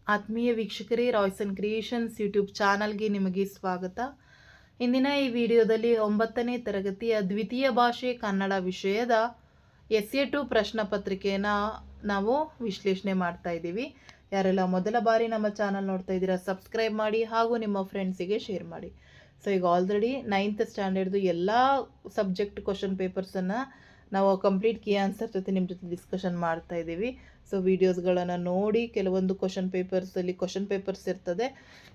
ಆತ್ಮೀಯ ವೀಕ್ಷಕರೇ, Royson creations YouTube ಚಾನಲ್ಗೆ ನಿಮಗೆ ಸ್ವಾಗತ. ಇಂದಿನ ಈ ವಿಡಿಯೋದಲ್ಲಿ 9ನೇ ತರಗತಿಯ ದ್ವಿತೀಯ ಭಾಷೆ ಕನ್ನಡ ವಿಷಯದ SA2 ಪ್ರಶ್ನೆ ಪತ್ರಿಕೆಯನ್ನು ನಾವು ವಿಶ್ಲೇಷಣೆ ಮಾಡ್ತಾ ಇದ್ದೀವಿ. ಯಾರೆಲ್ಲ ಮೊದಲ ಬಾರಿ ನಮ್ಮ ಚಾನಲ್ ನೋಡ್ತಾ ಇದ್ದೀರಾ, ಸಬ್ಸ್ಕ್ರೈಬ್ ಮಾಡಿ ಹಾಗೂ ನಿಮ್ಮ ಫ್ರೆಂಡ್ಸಿಗೆ ಶೇರ್ ಮಾಡಿ. ಸೊ ಈಗ ಆಲ್ರೆಡಿ 9th ಸ್ಟ್ಯಾಂಡರ್ಡ್ದು ಎಲ್ಲ ಸಬ್ಜೆಕ್ಟ್ ಕ್ವಶನ್ ಪೇಪರ್ಸನ್ನು ನಾವು ಕಂಪ್ಲೀಟ್ ಕೀ ಆನ್ಸರ್ ಜೊತೆ ನಿಮ್ಮ ಜೊತೆ ಡಿಸ್ಕಷನ್ ಮಾಡ್ತಾ ಇದ್ದೀವಿ. ಸೊ ವೀಡಿಯೋಸ್ಗಳನ್ನು ನೋಡಿ ಕೆಲವೊಂದು ಕ್ವಶನ್ ಪೇಪರ್ಸ್ ಇರ್ತದೆ.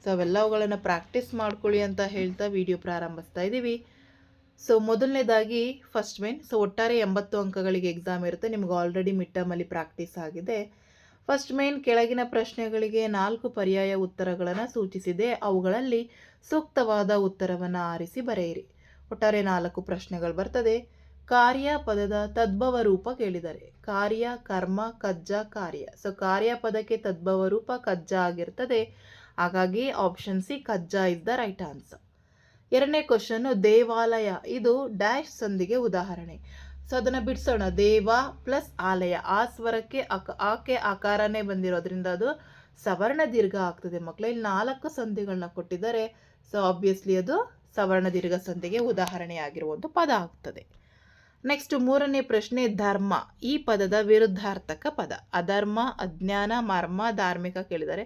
ಸೊ ಅವೆಲ್ಲವುಗಳನ್ನು ಪ್ರಾಕ್ಟೀಸ್ ಮಾಡ್ಕೊಳ್ಳಿ ಅಂತ ಹೇಳ್ತಾ ವಿಡಿಯೋ ಪ್ರಾರಂಭಿಸ್ತಾ ಇದ್ದೀವಿ. ಸೊ ಮೊದಲನೇದಾಗಿ ಫಸ್ಟ್ ಮೇನ್. ಸೊ ಒಟ್ಟಾರೆ 80 ಅಂಕಗಳಿಗೆ ಎಕ್ಸಾಮ್ ಇರುತ್ತೆ. ನಿಮ್ಗೆ ಆಲ್ರೆಡಿ ಮಿಡ್ ಟರ್ಮಲ್ಲಿ ಪ್ರಾಕ್ಟೀಸ್ ಆಗಿದೆ. ಫಸ್ಟ್ ಮೇನ್ ಕೆಳಗಿನ ಪ್ರಶ್ನೆಗಳಿಗೆ 4 ಪರ್ಯಾಯ ಉತ್ತರಗಳನ್ನು ಸೂಚಿಸಿದೆ. ಅವುಗಳಲ್ಲಿ ಸೂಕ್ತವಾದ ಉತ್ತರವನ್ನು ಆರಿಸಿ ಬರೆಯಿರಿ. ಒಟ್ಟಾರೆ 4 ಪ್ರಶ್ನೆಗಳು ಬರ್ತದೆ. ಕಾರ್ಯ ಪದದ ತದ್ಭವ ರೂಪ ಕೇಳಿದ್ದಾರೆ. ಕಾರ್ಯ, ಕರ್ಮ, ಕಜ್ಜ, ಕಾರ್ಯ. ಸೊ ಕಾರ್ಯ ಪದಕ್ಕೆ ತದ್ಭವ ರೂಪ ಕಜ್ಜ ಆಗಿರ್ತದೆ. ಹಾಗಾಗಿ ಆಪ್ಷನ್ ಸಿ ಕಜ್ಜ ಇಸ್ ದ ರೈಟ್ ಆನ್ಸರ್. ಎರಡನೇ ಕ್ವಶನ್, ದೇವಾಲಯ ಇದು ಡ್ಯಾಶ್ ಸಂಧಿಗೆ ಉದಾಹರಣೆ. ಸೊ ಅದನ್ನು ಬಿಡಿಸೋಣ. ದೇವ ಪ್ಲಸ್ ಆಲಯ, ಆ ಸ್ವರಕ್ಕೆ ಆಕೆ ಆಕಾರನೇ ಬಂದಿರೋದ್ರಿಂದ ಅದು ಸವರ್ಣ ದೀರ್ಘ ಆಗ್ತದೆ ಮಕ್ಕಳು. ಇಲ್ಲಿ 4 ಸಂಧಿಗಳನ್ನ ಕೊಟ್ಟಿದ್ದಾರೆ. ಸೊ ಆಬ್ವಿಯಸ್ಲಿ ಅದು ಸವರ್ಣ ದೀರ್ಘ ಸಂಧಿಗೆ ಉದಾಹರಣೆ ಆಗಿರುವ ಒಂದು ಪದ ಆಗ್ತದೆ. ನೆಕ್ಸ್ಟ್ ಮೂರನೇ ಪ್ರಶ್ನೆ, ಧರ್ಮ ಈ ಪದದ ವಿರುದ್ಧಾರ್ಥಕ ಪದ. ಅಧರ್ಮ, ಅಜ್ಞಾನ, ಮರ್ಮ, ಧಾರ್ಮಿಕ ಕೇಳಿದ್ದಾರೆ.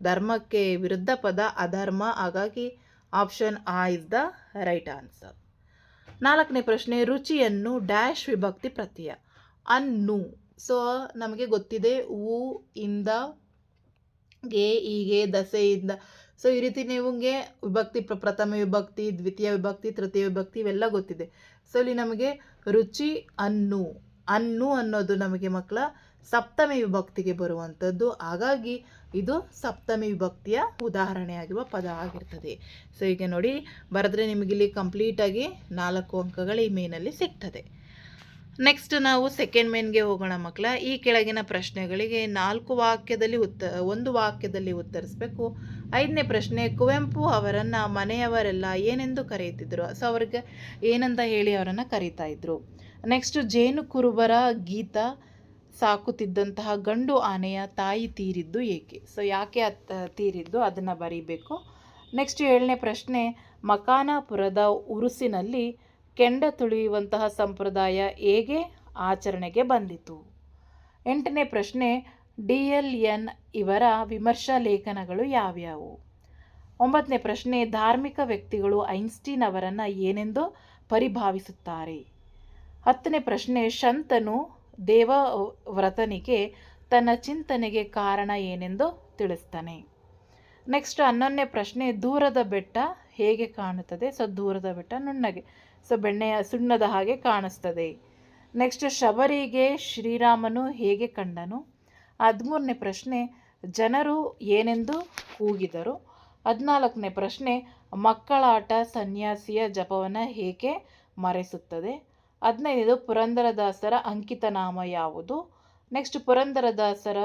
ಧರ್ಮಕ್ಕೆ ವಿರುದ್ಧ ಪದ ಅಧರ್ಮ, ಹಾಗಾಗಿ ಆಪ್ಷನ್ ಆ ಇಸ್ ದ ರೈಟ್ ಆನ್ಸರ್. 4ನೇ ಪ್ರಶ್ನೆ, ರುಚಿಯನ್ನು ಡ್ಯಾಶ್ ವಿಭಕ್ತಿ ಪ್ರತ್ಯಯ. ಅನ್ನು. ಸೊ ನಮಗೆ ಗೊತ್ತಿದೆ ಊ ಇಂದ ಗೆ, ಹೀಗೆ, ದಸೆಯಿಂದ. ಸೊ ಈ ರೀತಿ ನಿಮಗೆ ವಿಭಕ್ತಿ, ಪ್ರಥಮ ವಿಭಕ್ತಿ, ದ್ವಿತೀಯ ವಿಭಕ್ತಿ, ತೃತೀಯ ವಿಭಕ್ತಿ ಇವೆಲ್ಲ ಗೊತ್ತಿದೆ. ಸೊ ಇಲ್ಲಿ ನಮಗೆ ರುಚಿ ಅನ್ನು ಅನ್ನೋದು ನಮಗೆ ಮಕ್ಕಳ ಸಪ್ತಮಿ ವಿಭಕ್ತಿಗೆ ಬರುವಂಥದ್ದು. ಹಾಗಾಗಿ ಇದು ಸಪ್ತಮಿ ವಿಭಕ್ತಿಯ ಉದಾಹರಣೆಯಾಗಿರುವ ಪದ ಆಗಿರ್ತದೆ. ಸೊ ಈಗ ನೋಡಿ ಬರೆದ್ರೆ ನಿಮಗಿಲ್ಲಿ ಕಂಪ್ಲೀಟಾಗಿ 4 ಅಂಕಗಳು ಈ ಮೇನಲ್ಲಿ ಸಿಗ್ತದೆ. ನೆಕ್ಸ್ಟ್ ನಾವು ಸೆಕೆಂಡ್ ಮೇನ್ಗೆ ಹೋಗೋಣ ಮಕ್ಕಳ. ಈ ಕೆಳಗಿನ ಪ್ರಶ್ನೆಗಳಿಗೆ 4 ವಾಕ್ಯದಲ್ಲಿ ಒಂದು ವಾಕ್ಯದಲ್ಲಿ ಉತ್ತರಿಸಬೇಕು. 5ನೇ ಪ್ರಶ್ನೆ, ಕುವೆಂಪು ಅವರನ್ನು ಮನೆಯವರೆಲ್ಲ ಏನೆಂದು ಕರೆಯುತ್ತಿದ್ದರು. ಸೊ ಅವ್ರಿಗೆ ಏನಂತ ಹೇಳಿ ಅವರನ್ನು ಕರೀತಾ ಇದ್ರು. ನೆಕ್ಸ್ಟ್, ಜೇನು ಕುರುಬರ ಗೀತ ಸಾಕುತ್ತಿದ್ದಂತಹ ಗಂಡು ಆನೆಯ ತಾಯಿ ತೀರಿದ್ದು ಏಕೆ. ಸೊ ಯಾಕೆ ತೀರಿದ್ದು ಅದನ್ನು ಬರೀಬೇಕು. ನೆಕ್ಸ್ಟ್ 7ನೇ ಪ್ರಶ್ನೆ, ಮಕಾನಪುರದ ಉರುಸಿನಲ್ಲಿ ಕೆಂಡ ತುಳಿಯುವಂತಹ ಸಂಪ್ರದಾಯ ಹೇಗೆ ಆಚರಣೆಗೆ ಬಂದಿತು. 8ನೇ ಪ್ರಶ್ನೆ, DLN ಇವರ ವಿಮರ್ಶಾ ಲೇಖನಗಳು ಯಾವ್ಯಾವು. 9ನೇ ಪ್ರಶ್ನೆ, ಧಾರ್ಮಿಕ ವ್ಯಕ್ತಿಗಳು ಐನ್ಸ್ಟೀನ್ ಅವರನ್ನು ಏನೆಂದು ಪರಿಭಾವಿಸುತ್ತಾರೆ. 10ನೇ ಪ್ರಶ್ನೆ, ಶಂತನು ದೇವವ್ರತನಿಗೆ ತನ್ನ ಚಿಂತನೆಗೆ ಕಾರಣ ಏನೆಂದು ತಿಳಿಸ್ತಾನೆ. ನೆಕ್ಸ್ಟ್ 11ನೇ ಪ್ರಶ್ನೆ, ದೂರದ ಬೆಟ್ಟ ಹೇಗೆ ಕಾಣುತ್ತದೆ. ಸೊ ದೂರದ ಬೆಟ್ಟ ನುಣ್ಣಗೆ, ಸೊ ಬೆಣ್ಣೆಯ ಸುಣ್ಣದ ಹಾಗೆ ಕಾಣಿಸ್ತದೆ. ನೆಕ್ಸ್ಟ್, ಶಬರಿಗೆ ಶ್ರೀರಾಮನು ಹೇಗೆ ಕಂಡನು. 13ನೇ ಪ್ರಶ್ನೆ, ಜನರು ಏನೆಂದು ಕೂಗಿದರು. 14ನೇ ಪ್ರಶ್ನೆ, ಮಕ್ಕಳಾಟ ಸನ್ಯಾಸಿಯ ಜಪವನ್ನು ಹೇಗೆ ಮರೆಸುತ್ತದೆ. 15, ಪುರಂದರದಾಸರ ಅಂಕಿತ ನಾಮ ಯಾವುದು. ನೆಕ್ಸ್ಟ್, ಪುರಂದರದಾಸರ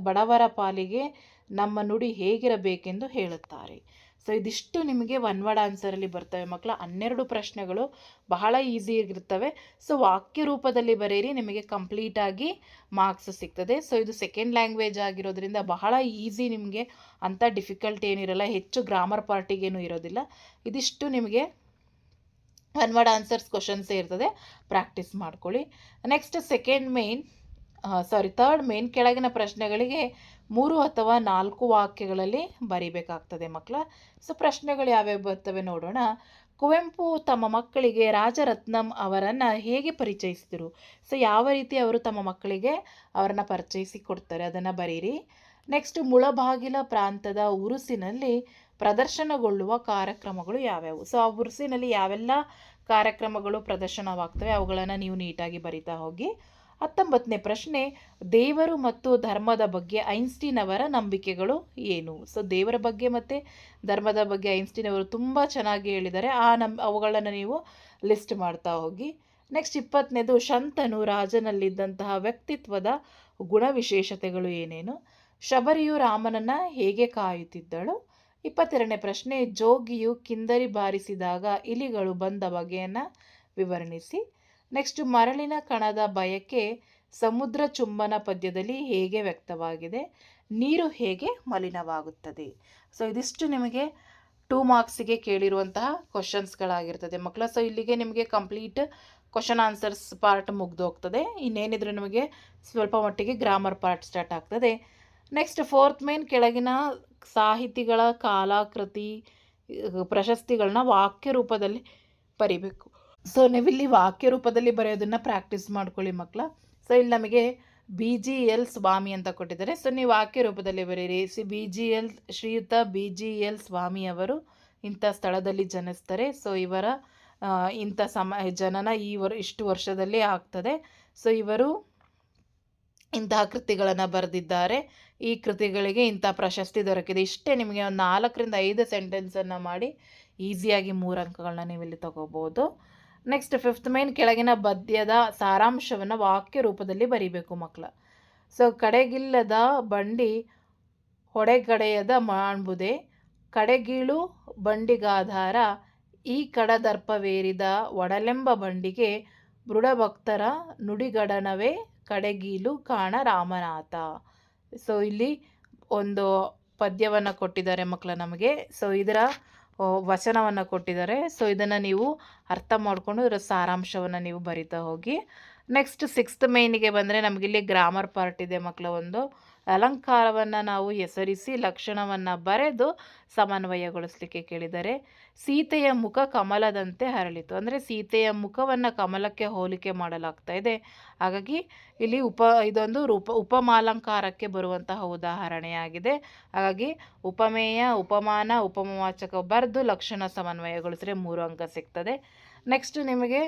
ಬಡವರ ಪಾಲಿಗೆ ನಮ್ಮ ನುಡಿ ಹೇಗಿರಬೇಕೆಂದು ಹೇಳುತ್ತಾರೆ. ಸೊ ಇದಿಷ್ಟು ನಿಮಗೆ ಒನ್ ವರ್ಡ್ ಆನ್ಸರಲ್ಲಿ ಬರ್ತವೆ ಮಕ್ಕಳ. 12 ಪ್ರಶ್ನೆಗಳು ಬಹಳ ಈಸಿ ಆಗಿರ್ತವೆ. ಸೊ ವಾಕ್ಯ ರೂಪದಲ್ಲಿ ಬರೆಯಿರಿ, ನಿಮಗೆ ಕಂಪ್ಲೀಟಾಗಿ ಮಾರ್ಕ್ಸ್ ಸಿಗ್ತದೆ. ಸೊ ಇದು ಸೆಕೆಂಡ್ ಲ್ಯಾಂಗ್ವೇಜ್ ಆಗಿರೋದ್ರಿಂದ ಬಹಳ ಈಸಿ, ನಿಮಗೆ ಅಂಥ ಡಿಫಿಕಲ್ಟ್ ಏನಿರಲ್ಲ, ಹೆಚ್ಚು ಗ್ರಾಮರ್ ಪಾರ್ಟಿಗೇನು ಇರೋದಿಲ್ಲ. ಇದಿಷ್ಟು ನಿಮಗೆ ಒನ್ ವರ್ಡ್ ಆನ್ಸರ್ಸ್ ಕ್ವಶನ್ಸೇ ಇರ್ತದೆ, ಪ್ರಾಕ್ಟೀಸ್ ಮಾಡ್ಕೊಳ್ಳಿ. ನೆಕ್ಸ್ಟ್ ಥರ್ಡ್ ಮೇನ್, ಕೆಳಗಿನ ಪ್ರಶ್ನೆಗಳಿಗೆ 3 ಅಥವಾ 4 ವಾಕ್ಯಗಳಲ್ಲಿ ಬರಿಬೇಕಾಗ್ತದೆ ಮಕ್ಕಳ. ಸೊ ಪ್ರಶ್ನೆಗಳು ಯಾವ್ಯಾವ ಬರ್ತವೆ ನೋಡೋಣ. ಕುವೆಂಪು ತಮ್ಮ ಮಕ್ಕಳಿಗೆ ರಾಜರತ್ನಂ ಅವರನ್ನು ಹೇಗೆ ಪರಿಚಯಿಸಿದರು. ಸೊ ಯಾವ ರೀತಿ ಅವರು ತಮ್ಮ ಮಕ್ಕಳಿಗೆ ಅವರನ್ನು ಪರಿಚಯಿಸಿ ಕೊಡ್ತಾರೆ ಅದನ್ನು ಬರೀರಿ. ನೆಕ್ಸ್ಟ್, ಮುಳಬಾಗಿಲ ಪ್ರಾಂತದ ಉರುಸಿನಲ್ಲಿ ಪ್ರದರ್ಶನಗೊಳ್ಳುವ ಕಾರ್ಯಕ್ರಮಗಳು ಯಾವ್ಯಾವು. ಸೊ ಆ ಉರುಸಿನಲ್ಲಿ ಯಾವೆಲ್ಲ ಕಾರ್ಯಕ್ರಮಗಳು ಪ್ರದರ್ಶನವಾಗ್ತವೆ ಅವುಗಳನ್ನು ನೀವು ನೀಟಾಗಿ ಬರಿತಾ ಹೋಗಿ. 19ನೇ ಪ್ರಶ್ನೆ, ದೇವರು ಮತ್ತು ಧರ್ಮದ ಬಗ್ಗೆ ಐನ್ಸ್ಟೀನ್ ಅವರ ನಂಬಿಕೆಗಳು ಏನು. ಸೊ ದೇವರ ಬಗ್ಗೆ ಮತ್ತು ಧರ್ಮದ ಬಗ್ಗೆ ಐನ್ಸ್ಟೀನ್ ಅವರು ತುಂಬ ಚೆನ್ನಾಗಿ ಹೇಳಿದ್ದಾರೆ. ಅವುಗಳನ್ನು ನೀವು ಲಿಸ್ಟ್ ಮಾಡ್ತಾ ಹೋಗಿ. ನೆಕ್ಸ್ಟ್ 20ನೇದು, ಶಂತನು ರಾಜನಲ್ಲಿದ್ದಂತಹ ವ್ಯಕ್ತಿತ್ವದ ಗುಣವಿಶೇಷತೆಗಳು ಏನೇನು. ಶಬರಿಯು ರಾಮನನ್ನು ಹೇಗೆ ಕಾಯುತ್ತಿದ್ದಳು. 22ನೇ ಪ್ರಶ್ನೆ, ಜೋಗಿಯು ಕಿಂದರಿ ಬಾರಿಸಿದಾಗ ಇಲಿಗಳು ಬಂದ ಬಗೆಯನ್ನು ವಿವರಣಿಸಿ. ನೆಕ್ಸ್ಟ್, ಮರಳಿನ ಕಣದ ಬಯಕೆ ಸಮುದ್ರ ಚುಂಬನ ಪದ್ಯದಲ್ಲಿ ಹೇಗೆ ವ್ಯಕ್ತವಾಗಿದೆ. ನೀರು ಹೇಗೆ ಮಲಿನವಾಗುತ್ತದೆ? ಸೊ ಇದಿಷ್ಟು ನಿಮಗೆ 2 ಮಾರ್ಕ್ಸಿಗೆ ಕೇಳಿರುವಂತಹ ಕ್ವಶನ್ಸ್ಗಳಾಗಿರ್ತದೆ ಮಕ್ಕಳ. ಸೊ ಇಲ್ಲಿಗೆ ನಿಮಗೆ ಕಂಪ್ಲೀಟ್ ಕ್ವಶನ್ ಆನ್ಸರ್ಸ್ ಪಾರ್ಟ್ ಮುಗ್ದೋಗ್ತದೆ. ಇನ್ನೇನಿದ್ರು ನಿಮಗೆ ಸ್ವಲ್ಪ ಮಟ್ಟಿಗೆ ಗ್ರಾಮರ್ ಪಾರ್ಟ್ ಸ್ಟಾರ್ಟ್ ಆಗ್ತದೆ. ನೆಕ್ಸ್ಟ್ 4th ಮೇನ್ ಕೆಳಗಿನ ಸಾಹಿತಿಗಳ ಕಾಲಾಕೃತಿ ಪ್ರಶಸ್ತಿಗಳನ್ನ ವಾಕ್ಯ ರೂಪದಲ್ಲಿ ಬರಿಬೇಕು. ಸೊ ನೀವಿಲ್ಲಿ ವಾಕ್ಯ ರೂಪದಲ್ಲಿ ಬರೆಯೋದನ್ನು ಪ್ರಾಕ್ಟೀಸ್ ಮಾಡ್ಕೊಳ್ಳಿ ಮಕ್ಕಳ. ಸೊ ಇಲ್ಲಿ ನಮಗೆ BGL ಸ್ವಾಮಿ ಅಂತ ಕೊಟ್ಟಿದ್ದಾರೆ. ಸೊ ನೀವು ವಾಕ್ಯ ರೂಪದಲ್ಲಿ ಬರೀರಿ. BGL ಶ್ರೀಯುತ BGL ಸ್ವಾಮಿ ಅವರು ಇಂಥ ಸ್ಥಳದಲ್ಲಿ ಜನಿಸ್ತಾರೆ. ಸೊ ಇವರ ಇಂಥ ಜನನ ಇಷ್ಟು ವರ್ಷದಲ್ಲಿ ಆಗ್ತದೆ. ಸೊ ಇವರು ಇಂತಹ ಕೃತಿಗಳನ್ನು ಬರೆದಿದ್ದಾರೆ. ಈ ಕೃತಿಗಳಿಗೆ ಇಂಥ ಪ್ರಶಸ್ತಿ ದೊರಕಿದೆ. ಇಷ್ಟೇ. ನಿಮಗೆ ಒಂದು 4ರಿಂದ 5 ಸೆಂಟೆನ್ಸನ್ನು ಮಾಡಿ ಈಸಿಯಾಗಿ 3 ಅಂಕಗಳನ್ನ ನೀವು ಇಲ್ಲಿ ತಗೋಬೋದು. ನೆಕ್ಸ್ಟ್ 5th ಮೇನ್ ಕೆಳಗಿನ ಪದ್ಯದ ಸಾರಾಂಶವನ್ನು ವಾಕ್ಯ ರೂಪದಲ್ಲಿ ಬರಿಬೇಕು ಮಕ್ಕಳ. ಸೊ ಕಡೆಗಿಲ್ಲದ ಬಂಡಿ ಹೊಡೆಗಡೆಯದ ಮಾಡ್ಬುದೆ, ಕಡೆಗೀಳು ಬಂಡಿಗಾಧಾರ, ಈ ಕಡದರ್ಪವೇರಿದ ಒಡಲೆಂಬ ಬಂಡಿಗೆ, ಬೃಢಭಕ್ತರ ನುಡಿಗಡನವೇ ಕಡೆಗೀಲು ಕಾಣ ರಾಮನಾಥ. ಸೊ ಇಲ್ಲಿ ಒಂದು ಪದ್ಯವನ್ನು ಕೊಟ್ಟಿದ್ದಾರೆ ಮಕ್ಕಳ ನಮಗೆ. ಸೊ ಇದರ ವಚನವನ್ನು ಕೊಟ್ಟಿದ್ದಾರೆ. ಸೊ ಇದನ್ನು ನೀವು ಅರ್ಥ ಮಾಡಿಕೊಂಡು ಇದರ ಸಾರಾಂಶವನ್ನು ನೀವು ಬರಿತಾ ಹೋಗಿ. ನೆಕ್ಸ್ಟ್ 6th ಮೇನಿಗೆ ಬಂದರೆ ನಮಗಿಲ್ಲಿ ಗ್ರಾಮರ್ ಪಾರ್ಟ್ ಇದೆ ಮಕ್ಕಳ. ಒಂದು ಅಲಂಕಾರವನ್ನು ನಾವು ಹೆಸರಿಸಿ ಲಕ್ಷಣವನ್ನು ಬರೆದು ಸಮನ್ವಯಗೊಳಿಸಲಿಕ್ಕೆ ಕೇಳಿದ್ದಾರೆ. ಸೀತೆಯ ಮುಖ ಕಮಲದಂತೆ ಹರಳಿತು. ಅಂದರೆ ಸೀತೆಯ ಮುಖವನ್ನು ಕಮಲಕ್ಕೆ ಹೋಲಿಕೆ ಮಾಡಲಾಗ್ತಾ ಇದೆ. ಹಾಗಾಗಿ ಇಲ್ಲಿ ಇದೊಂದು ಉಪಮಾಲಂಕಾರಕ್ಕೆ ಬರುವಂತಹ ಉದಾಹರಣೆಯಾಗಿದೆ. ಹಾಗಾಗಿ ಉಪಮೇಯ, ಉಪಮಾನ, ಉಪಮವಾಚಕ ಬರೆದು ಲಕ್ಷಣ ಸಮನ್ವಯಗೊಳಿಸಿದ್ರೆ 3 ಅಂಕ ಸಿಗ್ತದೆ. ನೆಕ್ಸ್ಟ್ ನಿಮಗೆ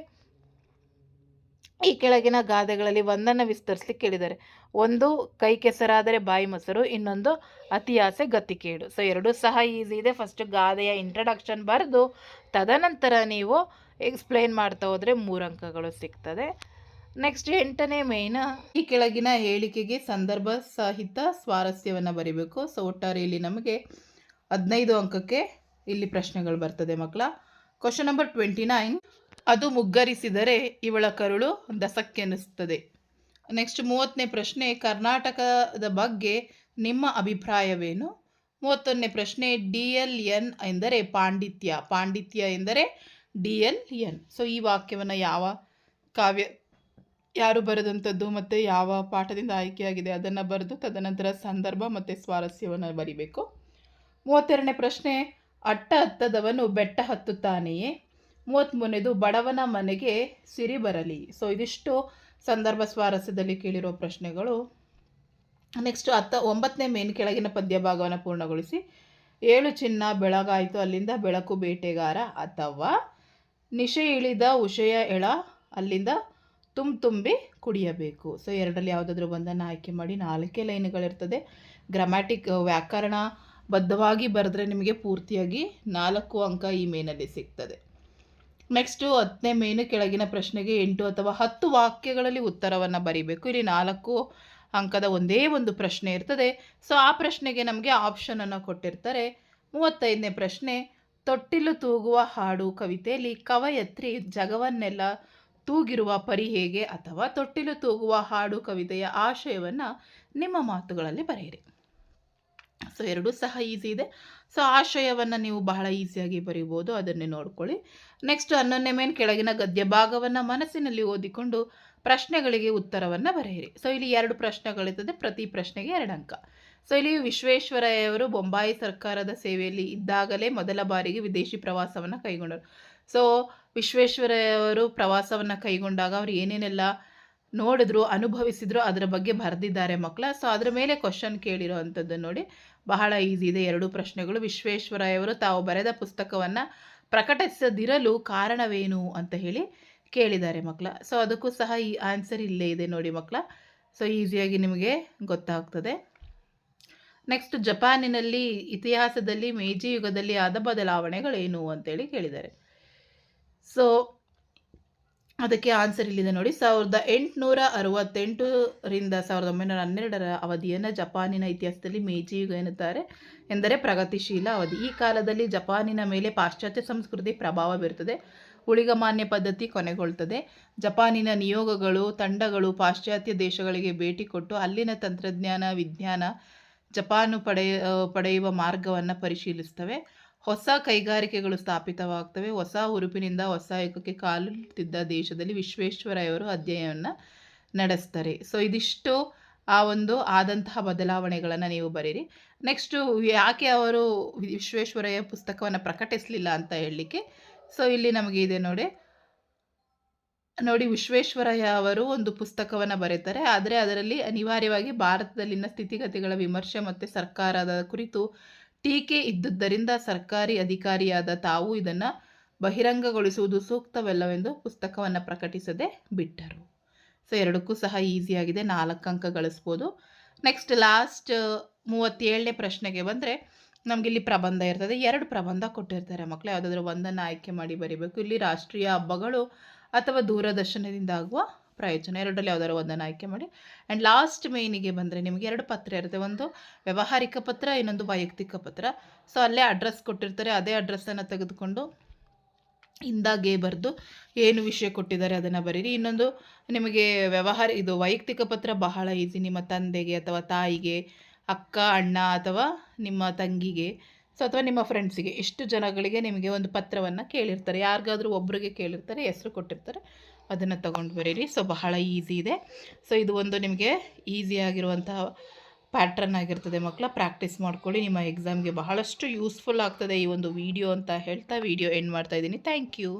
ಈ ಕೆಳಗಿನ ಗಾದೆಗಳಲ್ಲಿ ಒಂದನ್ನು ವಿಸ್ತರಿಸಲಿಕ್ಕೆ ಕೇಳಿದ್ದಾರೆ. ಒಂದು ಕೈ ಕೆಸರಾದರೆ ಬಾಯಿ ಮೊಸರು, ಇನ್ನೊಂದು ಅತಿ ಆಸೆ ಗತಿ ಕೇಡು. ಸೊ ಎರಡೂ ಸಹ ಈಸಿ ಇದೆ. ಫಸ್ಟ್ ಗಾದೆಯ ಇಂಟ್ರಡಕ್ಷನ್ ಬರೆದು ತದನಂತರ ನೀವು ಎಕ್ಸ್ಪ್ಲೈನ್ ಮಾಡ್ತಾ ಹೋದರೆ 3 ಅಂಕಗಳು ಸಿಗ್ತದೆ. ನೆಕ್ಸ್ಟ್ 8ನೇ ಮೇನ್ ಈ ಕೆಳಗಿನ ಹೇಳಿಕೆಗೆ ಸಂದರ್ಭ ಸಹಿತ ಸ್ವಾರಸ್ಯವನ್ನು ಬರೀಬೇಕು. ಸೊ ಒಟ್ಟಾರೆ ಇಲ್ಲಿ ನಮಗೆ 15 ಅಂಕಕ್ಕೆ ಇಲ್ಲಿ ಪ್ರಶ್ನೆಗಳು ಬರ್ತದೆ ಮಕ್ಕಳ. ಕ್ವಶನ್ ನಂಬರ್ 29, ಅದು ಮುಗ್ಗರಿಸಿದರೆ ಇವಳ ಕರುಳು ದಸಕ್ಕೆನಿಸ್ತದೆ. ನೆಕ್ಸ್ಟ್ 30ನೇ ಪ್ರಶ್ನೆ, ಕರ್ನಾಟಕದ ಬಗ್ಗೆ ನಿಮ್ಮ ಅಭಿಪ್ರಾಯವೇನು? 31ನೇ ಪ್ರಶ್ನೆ, DLN ಎಂದರೆ ಪಾಂಡಿತ್ಯ. ಪಾಂಡಿತ್ಯ ಎಂದರೆ DLN. ಸೊ ಈ ವಾಕ್ಯವನ್ನು ಯಾವ ಕಾವ್ಯ ಯಾರು ಬರೆದಂಥದ್ದು ಮತ್ತು ಯಾವ ಪಾಠದಿಂದ ಆಯ್ಕೆಯಾಗಿದೆ ಅದನ್ನು ಬರೆದು ತದನಂತರ ಸಂದರ್ಭ ಮತ್ತು ಸ್ವಾರಸ್ಯವನ್ನು ಬರಿಬೇಕು. 32ನೇ ಪ್ರಶ್ನೆ, ಅಟ್ಟ ಹತ್ತದವನು ಬೆಟ್ಟ ಹತ್ತುತ್ತಾನೆಯೇ? 33ನೇದು, ಬಡವನ ಮನೆಗೆ ಸಿರಿ ಬರಲಿ. ಸೊ ಇದಿಷ್ಟು ಸಂದರ್ಭ ಸ್ವಾರಸ್ಯದಲ್ಲಿ ಕೇಳಿರೋ ಪ್ರಶ್ನೆಗಳು. ನೆಕ್ಸ್ಟ್ 9ನೇ ಮೇನ್ ಕೆಳಗಿನ ಪದ್ಯ ಭಾಗವನ್ನು ಪೂರ್ಣಗೊಳಿಸಿ. 7 ಚಿನ್ನ ಬೆಳಗಾಯಿತು ಅಲ್ಲಿಂದ ಬೆಳಕು ಬೇಟೆಗಾರ, ಅಥವಾ ನಿಶೆ ಇಳಿದ ಉಷಯ ಎಳ ಅಲ್ಲಿಂದ ತುಂಬಿ ಕುಡಿಯಬೇಕು. ಸೊ ಎರಡರಲ್ಲಿ ಯಾವುದಾದ್ರೂ ಒಂದನ್ನು ಆಯ್ಕೆ ಮಾಡಿ. 4 ಲೈನ್ಗಳಿರ್ತದೆ. ಗ್ರಾಮ್ಯಾಟಿಕ್ ವ್ಯಾಕರಣ ಬದ್ಧವಾಗಿ ಬರೆದ್ರೆ ನಿಮಗೆ ಪೂರ್ತಿಯಾಗಿ 4 ಅಂಕ ಈ ಮೇನಲ್ಲಿ ಸಿಗ್ತದೆ. ನೆಕ್ಸ್ಟು 10ನೇ ಮೇನು ಕೆಳಗಿನ ಪ್ರಶ್ನೆಗೆ 8 ಅಥವಾ 10 ವಾಕ್ಯಗಳಲ್ಲಿ ಉತ್ತರವನ್ನು ಬರೀಬೇಕು. ಇಲ್ಲಿ 4 ಅಂಕದ ಒಂದೇ ಒಂದು ಪ್ರಶ್ನೆ ಇರ್ತದೆ. ಸೊ ಆ ಪ್ರಶ್ನೆಗೆ ನಮಗೆ ಆಪ್ಷನನ್ನು ಕೊಟ್ಟಿರ್ತಾರೆ. 35ನೇ ಪ್ರಶ್ನೆ, ತೊಟ್ಟಿಲು ತೂಗುವ ಹಾಡು ಕವಿತೆಯಲ್ಲಿ ಕವಯತ್ರಿ ಜಗವನ್ನೆಲ್ಲ ತೂಗಿರುವ ಪರಿ ಹೇಗೆ? ಅಥವಾ ತೊಟ್ಟಿಲು ತೂಗುವ ಹಾಡು ಕವಿತೆಯ ಆಶಯವನ್ನು ನಿಮ್ಮ ಮಾತುಗಳಲ್ಲಿ ಬರೆಯಿರಿ. ಸೊ ಎರಡೂ ಸಹ ಈಸಿ ಇದೆ. ಸೊ ಆಶಯವನ್ನು ನೀವು ಬಹಳ ಈಸಿಯಾಗಿ ಬರೀಬೋದು, ಅದನ್ನೇ ನೋಡ್ಕೊಳ್ಳಿ. ನೆಕ್ಸ್ಟ್ 11ನೇ ಮೇನ್ ಕೆಳಗಿನ ಗದ್ಯ ಭಾಗವನ್ನು ಮನಸ್ಸಿನಲ್ಲಿ ಓದಿಕೊಂಡು ಪ್ರಶ್ನೆಗಳಿಗೆ ಉತ್ತರವನ್ನು ಬರೆಯಿರಿ. ಸೊ ಇಲ್ಲಿ 2 ಪ್ರಶ್ನೆಗಳಿರ್ತದೆ, ಪ್ರತಿ ಪ್ರಶ್ನೆಗೆ 2 ಅಂಕ. ಸೊ ಇಲ್ಲಿ ವಿಶ್ವೇಶ್ವರಯ್ಯವರು ಬೊಂಬಾಯಿ ಸರ್ಕಾರದ ಸೇವೆಯಲ್ಲಿ ಇದ್ದಾಗಲೇ ಮೊದಲ ಬಾರಿಗೆ ವಿದೇಶಿ ಪ್ರವಾಸವನ್ನು ಕೈಗೊಂಡರು. ಸೊ ವಿಶ್ವೇಶ್ವರಯ್ಯವರು ಪ್ರವಾಸವನ್ನು ಕೈಗೊಂಡಾಗ ಅವರು ಏನೇನೆಲ್ಲ ನೋಡಿದ್ರು, ಅನುಭವಿಸಿದ್ರು, ಅದರ ಬಗ್ಗೆ ಬರೆದಿದ್ದಾರೆ ಮಕ್ಕಳ. ಸೊ ಅದರ ಮೇಲೆ ಕ್ವಶನ್ ಕೇಳಿರೋ ಅಂಥದ್ದು ನೋಡಿ, ಬಹಳ ಈಸಿ ಇದೆ 2 ಪ್ರಶ್ನೆಗಳು. ವಿಶ್ವೇಶ್ವರಯ್ಯವರು ತಾವು ಬರೆದ ಪುಸ್ತಕವನ್ನು ಪ್ರಕಟಿಸದಿರಲು ಕಾರಣವೇನು ಅಂತ ಹೇಳಿ ಕೇಳಿದ್ದಾರೆ ಮಕ್ಕಳ. ಸೊ ಅದಕ್ಕೂ ಸಹ ಈ ಆನ್ಸರ್ ಇಲ್ಲೇ ಇದೆ ನೋಡಿ ಮಕ್ಕಳ. ಸೊ ಈಸಿಯಾಗಿ ನಿಮಗೆ ಗೊತ್ತಾಗ್ತದೆ. ನೆಕ್ಸ್ಟ್ ಜಪಾನಿನಲ್ಲಿ ಇತಿಹಾಸದಲ್ಲಿ ಮೇಜಿ ಯುಗದಲ್ಲಿ ಆದ ಬದಲಾವಣೆಗಳೇನು ಅಂತೇಳಿ ಕೇಳಿದ್ದಾರೆ. ಸೊ ಅದಕ್ಕೆ ಆನ್ಸರ್ ಇಲ್ಲಿದೆ ನೋಡಿ. 1868ರಿಂದ 1912 ಅವಧಿಯನ್ನು ಜಪಾನಿನ ಇತಿಹಾಸದಲ್ಲಿ ಮೇಜಿ ಯುಗ ಎನ್ನುತ್ತಾರೆ. ಎಂದರೆ ಪ್ರಗತಿಶೀಲ ಅವಧಿ. ಈ ಕಾಲದಲ್ಲಿ ಜಪಾನಿನ ಮೇಲೆ ಪಾಶ್ಚಾತ್ಯ ಸಂಸ್ಕೃತಿ ಪ್ರಭಾವ ಬೀರುತ್ತದೆ. ಉಳಿಗಮಾನ್ಯ ಪದ್ಧತಿ ಕೊನೆಗೊಳ್ತದೆ. ಜಪಾನಿನ ನಿಯೋಗಗಳು ತಂಡಗಳು ಪಾಶ್ಚಾತ್ಯ ದೇಶಗಳಿಗೆ ಭೇಟಿ ಕೊಟ್ಟು ಅಲ್ಲಿನ ತಂತ್ರಜ್ಞಾನ, ವಿಜ್ಞಾನ, ಜಪಾನು ಪಡೆಯುವ ಮಾರ್ಗವನ್ನು ಪರಿಶೀಲಿಸ್ತವೆ. ಹೊಸ ಕೈಗಾರಿಕೆಗಳು ಸ್ಥಾಪಿತವಾಗ್ತವೆ. ಹೊಸ ಹುರುಪಿನಿಂದ ಹೊಸ ಯುಗಕ್ಕೆ ಕಾಲಿಟ್ಟಿದ್ದ ದೇಶದಲ್ಲಿ ವಿಶ್ವೇಶ್ವರಯ್ಯವರು ಅಧ್ಯಯನವನ್ನು ನಡೆಸ್ತಾರೆ. ಸೊ ಇದಿಷ್ಟು ಆ ಒಂದು ಆದಂತಹ ಬದಲಾವಣೆಗಳನ್ನು ನೀವು ಬರೀರಿ. ನೆಕ್ಸ್ಟು ಯಾಕೆ ಅವರು ವಿಶ್ವೇಶ್ವರಯ್ಯ ಪುಸ್ತಕವನ್ನು ಪ್ರಕಟಿಸಲಿಲ್ಲ ಅಂತ ಹೇಳಲಿಕ್ಕೆ, ಸೊ ಇಲ್ಲಿ ನಮಗೆ ಇದೆ ನೋಡಿ ವಿಶ್ವೇಶ್ವರಯ್ಯ ಅವರು ಒಂದು ಪುಸ್ತಕವನ್ನು ಬರೀತಾರೆ. ಆದರೆ ಅದರಲ್ಲಿ ಅನಿವಾರ್ಯವಾಗಿ ಭಾರತದಲ್ಲಿನ ಸ್ಥಿತಿಗತಿಗಳ ವಿಮರ್ಶೆ ಮತ್ತು ಸರ್ಕಾರದ ಕುರಿತು ಟೀಕೆ ಇದ್ದುದರಿಂದ ಸರ್ಕಾರಿ ಅಧಿಕಾರಿಯಾದ ತಾವು ಇದನ್ನು ಬಹಿರಂಗಗೊಳಿಸುವುದು ಸೂಕ್ತವಲ್ಲವೆಂದು ಪುಸ್ತಕವನ್ನು ಪ್ರಕಟಿಸದೆ ಬಿಟ್ಟರು. ಸೊ ಎರಡಕ್ಕೂ ಸಹ ಈಸಿಯಾಗಿದೆ, 4 ಅಂಕ ಗಳಿಸ್ಬೋದು. ನೆಕ್ಸ್ಟ್ ಲಾಸ್ಟ್ 37ನೇ ಪ್ರಶ್ನೆಗೆ ಬಂದರೆ ನಮಗಿಲ್ಲಿ ಪ್ರಬಂಧ ಇರ್ತದೆ. 2 ಪ್ರಬಂಧ ಕೊಟ್ಟಿರ್ತಾರೆ ಮಕ್ಕಳು, ಯಾವುದಾದ್ರೂ ಒಂದನ್ನು ಆಯ್ಕೆ ಮಾಡಿ ಬರೀಬೇಕು. ಇಲ್ಲಿ ರಾಷ್ಟ್ರೀಯ ಹಬ್ಬಗಳು ಅಥವಾ ದೂರದರ್ಶನದಿಂದ ಆಗುವ ಪ್ರಯೋಜನ, ಎರಡರಲ್ಲಿ ಯಾವುದಾದ್ರು ಒಂದನ್ನು ಆಯ್ಕೆ ಮಾಡಿ. ಆ್ಯಂಡ್ ಲಾಸ್ಟ್ ಮೇನಿಗೆ ಬಂದರೆ ನಿಮಗೆ 2 ಪತ್ರ ಇರುತ್ತೆ, ಒಂದು ವ್ಯಾವಹಾರಿಕ ಪತ್ರ, ಇನ್ನೊಂದು ವೈಯಕ್ತಿಕ ಪತ್ರ. ಸೊ ಅಲ್ಲೇ ಅಡ್ರೆಸ್ ಕೊಟ್ಟಿರ್ತಾರೆ, ಅದೇ ಅಡ್ರೆಸ್ಸನ್ನು ತೆಗೆದುಕೊಂಡು ಹಿಂದಾಗೆ ಬರೆದು ಏನು ವಿಷಯ ಕೊಟ್ಟಿದ್ದಾರೆ ಅದನ್ನು ಬರೀರಿ. ಇನ್ನೊಂದು ನಿಮಗೆ ಇದು ವೈಯಕ್ತಿಕ ಪತ್ರ ಬಹಳ ಈಸಿ. ನಿಮ್ಮ ತಂದೆಗೆ ಅಥವಾ ತಾಯಿಗೆ, ಅಕ್ಕ ಅಣ್ಣ ಅಥವಾ ನಿಮ್ಮ ತಂಗಿಗೆ, ಸೊ ಅಥವಾ ನಿಮ್ಮ ಫ್ರೆಂಡ್ಸಿಗೆ, ಎಷ್ಟು ಜನಗಳಿಗೆ ನಿಮಗೆ ಒಂದು ಪತ್ರವನ್ನು ಕೇಳಿರ್ತಾರೆ, ಯಾರಿಗಾದ್ರೂ ಒಬ್ಬರಿಗೆ ಕೇಳಿರ್ತಾರೆ, ಹೆಸರು ಕೊಟ್ಟಿರ್ತಾರೆ, ಅದನ್ನು ತಗೊಂಡು ಬರೀರಿ. ಸೊ ಬಹಳ ಈಸಿ ಇದೆ. ಸೊ ಇದು ಒಂದು ನಿಮಗೆ ಈಸಿಯಾಗಿರುವಂತಹ ಪ್ಯಾಟ್ರನ್ ಆಗಿರ್ತದೆ ಮಕ್ಕಳ, ಪ್ರಾಕ್ಟೀಸ್ ಮಾಡ್ಕೊಳ್ಳಿ. ನಿಮ್ಮ ಎಕ್ಸಾಮ್ಗೆ ಬಹಳಷ್ಟು ಯೂಸ್ಫುಲ್ ಆಗ್ತದೆ ಈ ಒಂದು ವಿಡಿಯೋ ಅಂತ ಹೇಳ್ತಾ ವಿಡಿಯೋ ಎಂಡ್ ಮಾಡ್ತಾ ಇದ್ದೀನಿ. Thank you.